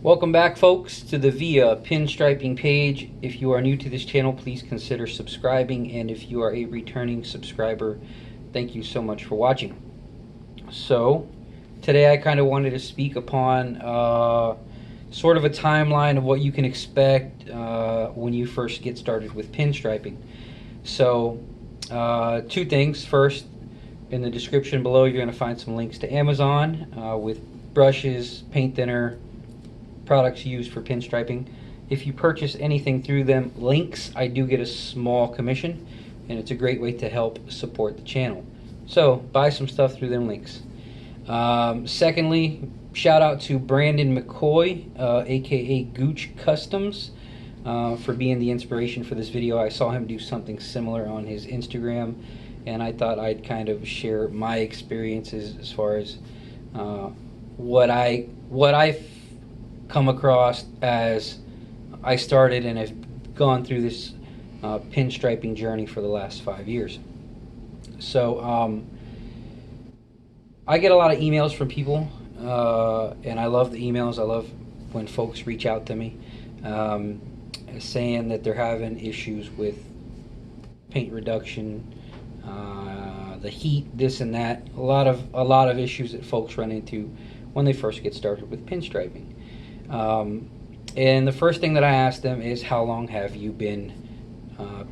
Welcome back, folks, to the Via Pinstriping page. If you are new to this channel, please consider subscribing, and if you are a returning subscriber, thank you so much for watching. So today I kind of wanted to speak upon sort of a timeline of what you can expect when you first get started with pinstriping. So two things. First, in the description below, you're going to find some links to Amazon with brushes, paint thinner, products used for pinstriping. If you purchase anything through them links, I do get a small commission, and it's a great way to help support the channel. So buy some stuff through them links. Secondly, shout out to Brandon McCoy, aka Gooch Customs, for being the inspiration for this video. I saw him do something similar on his Instagram, and I thought I'd kind of share my experiences as far as what I've come across as I started and have gone through this pinstriping journey for the last 5 years. So I get a lot of emails from people, and I love the emails. I love when folks reach out to me saying that they're having issues with paint reduction, the heat, this and that. A lot of issues that folks run into when they first get started with pinstriping. And the first thing that I ask them is, how long have you been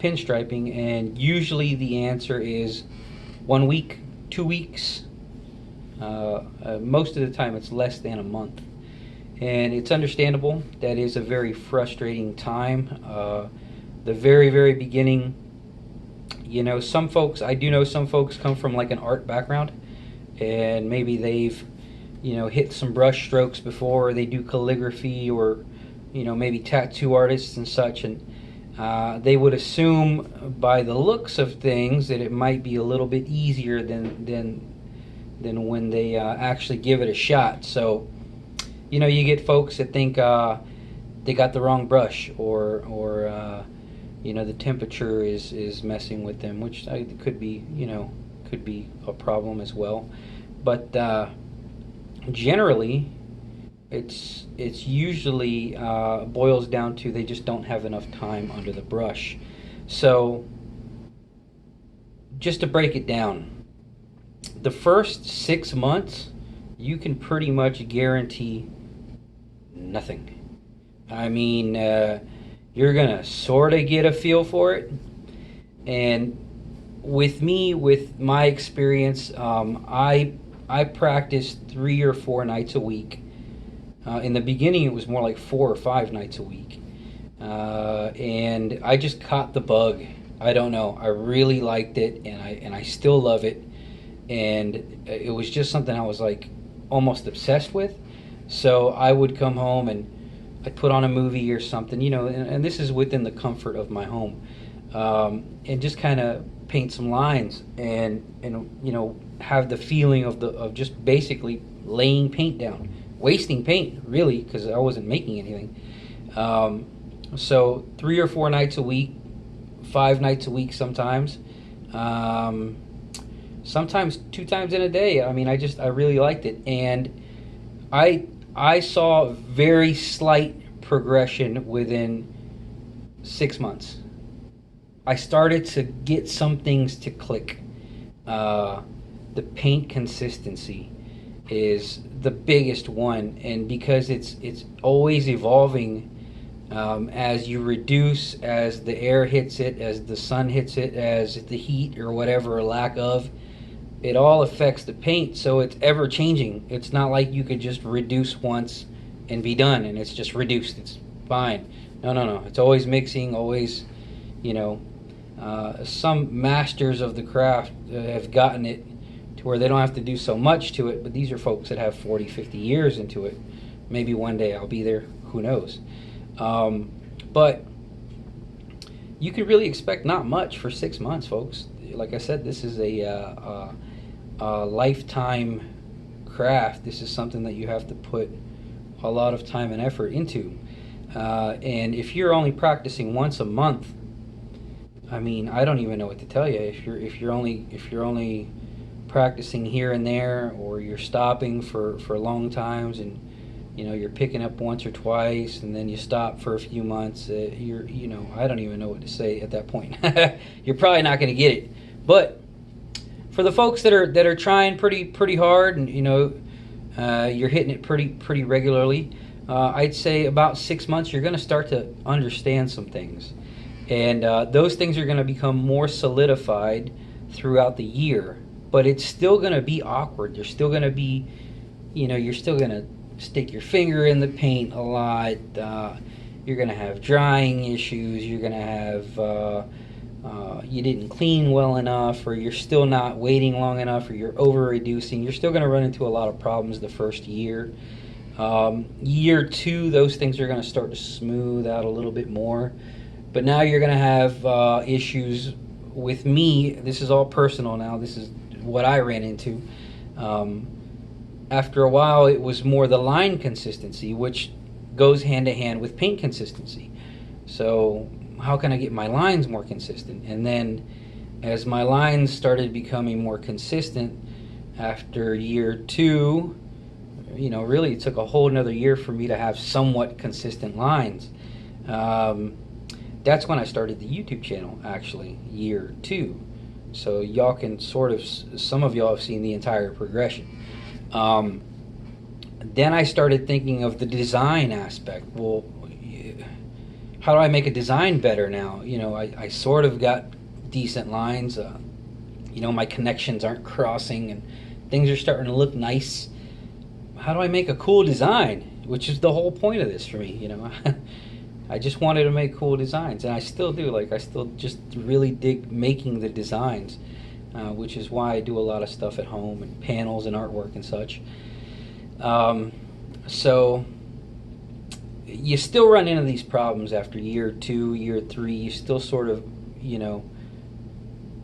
pinstriping? And usually the answer is 1 week, 2 weeks. Most of the time it's less than a month. And it's understandable. That is a very frustrating time. The very beginning, you know, I do know some folks come from like an art background, and maybe they've hit some brush strokes before, or they do calligraphy, or maybe tattoo artists and such, and they would assume by the looks of things that it might be a little bit easier than when they actually give it a shot. So you get folks that think they got the wrong brush, or the temperature is messing with them, which could be a problem as well. But generally, it's usually boils down to they just don't have enough time under the brush. So just to break it down, the first 6 months you can pretty much guarantee nothing. I mean, you're gonna sort of get a feel for it. And with my experience, I practiced 3 or 4 nights a week. In the beginning, it was more like 4 or 5 nights a week. And I just caught the bug. I don't know. I really liked it, and I still love it. And it was just something I was like almost obsessed with. So I would come home and I'd put on a movie or something, and this is within the comfort of my home, and just kind of paint some lines and have the feeling of just basically laying paint down, wasting paint really, because I wasn't making anything. So 3 or 4 nights a week, 5 nights a week sometimes, sometimes 2 times in a day. I mean, I really liked it, and I saw very slight progression within 6 months. I started to get some things to click. The paint consistency is the biggest one, and because it's always evolving, as you reduce, as the air hits it, as the sun hits it, as the heat or whatever, or lack of, it all affects the paint. So it's ever changing. It's not like you could just reduce once and be done and it's just reduced, it's fine. No, it's always mixing, always, some masters of the craft have gotten it to where they don't have to do so much to it, but these are folks that have 40-50 years into it. Maybe one day I'll be there, who knows. But you can really expect not much for 6 months, folks. Like I said, this is a lifetime craft. This is something that you have to put a lot of time and effort into. And if you're only practicing once a month, I mean, I don't even know what to tell you. If you're only practicing here and there, or you're stopping for long times, and you're picking up once or twice, and then you stop for a few months. I don't even know what to say at that point. You're probably not going to get it. But for the folks that are trying pretty hard, and you're hitting it pretty regularly, I'd say about 6 months you're going to start to understand some things, and those things are going to become more solidified throughout the year. But it's still going to be awkward. You're still going to be, you're still going to stick your finger in the paint a lot. You're going to have drying issues. You're going to have you didn't clean well enough, or you're still not waiting long enough, or you're over reducing. You're still going to run into a lot of problems the first year. Year 2, those things are going to start to smooth out a little bit more. But now you're going to have issues with me. This is all personal now. This is what I ran into. After a while, it was more the line consistency, which goes hand to hand with paint consistency. So how can I get my lines more consistent? And then as my lines started becoming more consistent after year 2, really it took a whole another year for me to have somewhat consistent lines. That's when I started the YouTube channel, actually, year 2. So y'all can some of y'all have seen the entire progression. Then I started thinking of the design aspect. Well, how do I make a design better now? I sort of got decent lines. My connections aren't crossing, and things are starting to look nice. How do I make a cool design? Which is the whole point of this for me, I just wanted to make cool designs, and I still do. I still just really dig making the designs, which is why I do a lot of stuff at home, and panels and artwork and such. So you still run into these problems after year 2, year 3. You still sort of,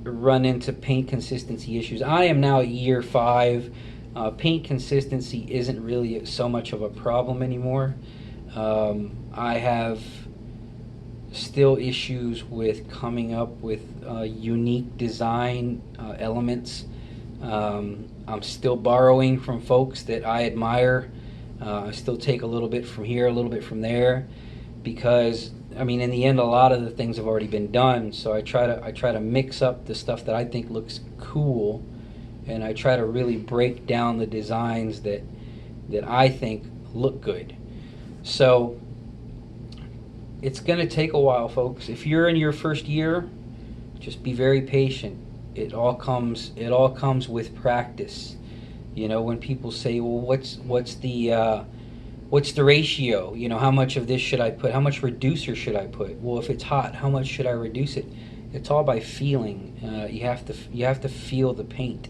run into paint consistency issues. I am now at year 5. Paint consistency isn't really so much of a problem anymore. I have still issues with coming up with unique design elements. I'm still borrowing from folks that I admire. I still take a little bit from here, a little bit from there, because in the end, a lot of the things have already been done. So I try to mix up the stuff that I think looks cool, and I try to really break down the designs that I think look good. So it's going to take a while, folks. If you're in your first year, just be very patient. It all comes with practice. When people say, well, what's the ratio? How much of this should I put? How much reducer should I put? Well, if it's hot, how much should I reduce it? It's all by feeling. You have to feel the paint.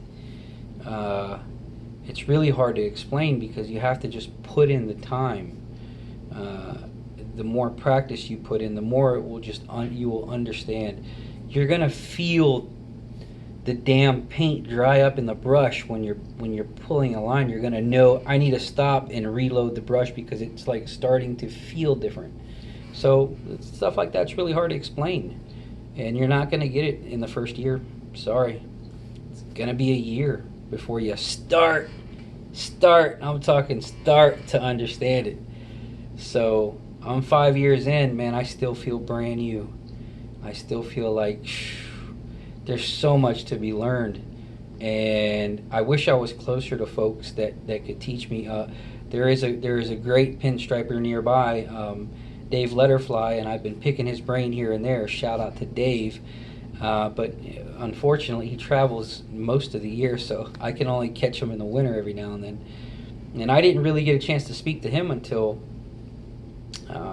It's really hard to explain because you have to just put in the time. The more practice you put in, the more it will you will understand. You're gonna feel the damn paint dry up in the brush when you're pulling a line. You're gonna know, I need to stop and reload the brush because it's starting to feel different. So stuff like that's really hard to explain, and you're not gonna get it in the first year. Sorry, it's gonna be a year before you start. I'm talking start to understand it. So I'm 5 years in, man. I still feel brand new. I still feel like there's so much to be learned, and I wish I was closer to folks that could teach me. There is a great pinstriper nearby, Dave Letterfly, and I've been picking his brain here and there. Shout out to Dave. But unfortunately, he travels most of the year, so I can only catch him in the winter every now and then. And I didn't really get a chance to speak to him until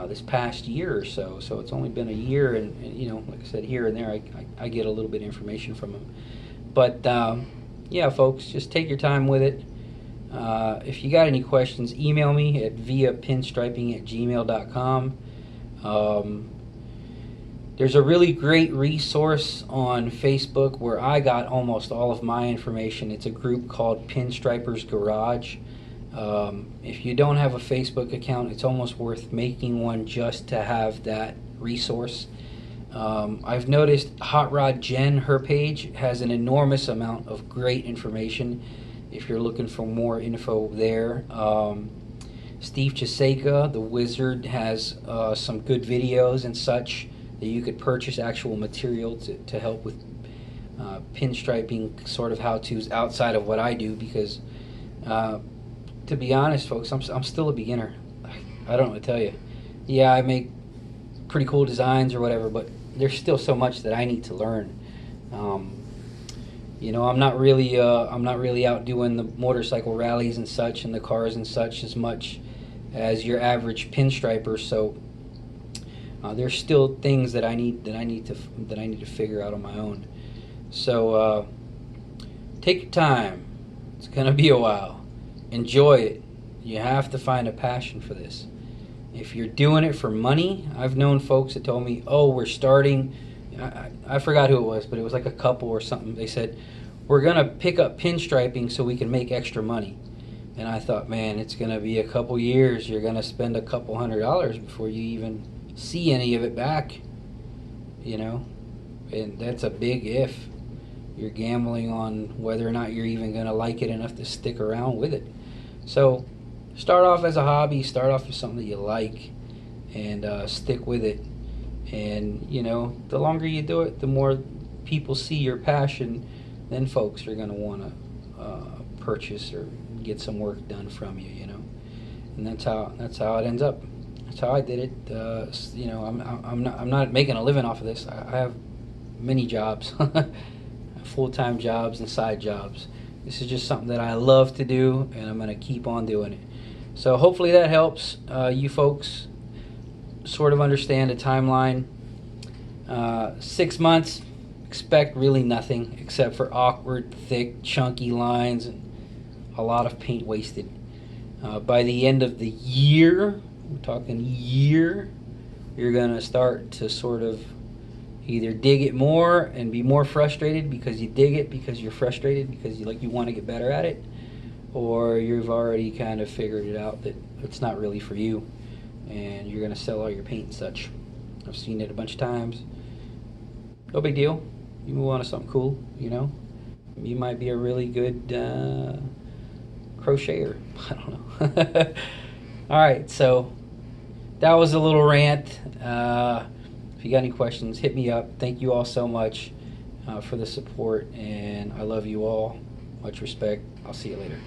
this past year or so. So it's only been a year, and like I said, here and there, I get a little bit of information from him. But yeah, folks, just take your time with it. If you got any questions, email me at viapinstriping@gmail.com. There's a really great resource on Facebook where I got almost all of my information. It's a group called Pinstripers Garage. If you don't have a Facebook account, it's almost worth making one just to have that resource. I've noticed Hot Rod Jen, her page, has an enormous amount of great information if you're looking for more info there. Steve Chiseka, the wizard, has some good videos and such that you could purchase actual material to help with pinstriping sort of how-tos outside of what I do, because to be honest, folks, I'm still a beginner. I don't know what to tell you. Yeah, I make pretty cool designs or whatever, but there's still so much that I need to learn. You know, I'm not really out doing the motorcycle rallies and such and the cars and such as much as your average pinstriper. So there's still things that I need to figure out on my own. So take your time. It's gonna be a while. Enjoy it. You have to find a passion for this. If you're doing it for money, I've known folks that told me, "Oh, we're starting." I forgot who it was, but it was like a couple or something. They said, "We're gonna pick up pinstriping so we can make extra money." And I thought, man, it's gonna be a couple years. You're gonna spend a couple $100 before you even see any of it back. You know, and that's a big if. You're gambling on whether or not you're even gonna like it enough to stick around with it. So start off as a hobby. Start off with something that you like, and stick with it. And you know, the longer you do it, the more people see your passion, then folks are going to want to purchase or get some work done from you. You know, and that's how it ends up. That's how I did it. You know, I'm not making a living off of this. I have many jobs, full-time jobs and side jobs. This is just something that I love to do, and I'm going to keep on doing it. So hopefully that helps you folks sort of understand a timeline. 6 months, expect really nothing except for awkward, thick, chunky lines and a lot of paint wasted. By the end of the year, we're talking year, you're going to start to sort of either dig it more and be more frustrated because you dig it because you're frustrated because you want to get better at it, or you've already kind of figured it out that it's not really for you and you're going to sell all your paint and such. I've seen it a bunch of times. No big deal. You move on to something cool, you know. You might be a really good crocheter. I don't know. All right, so that was a little rant. If you got any questions, hit me up. Thank you all so much for the support, and I love you all. Much respect. I'll see you later.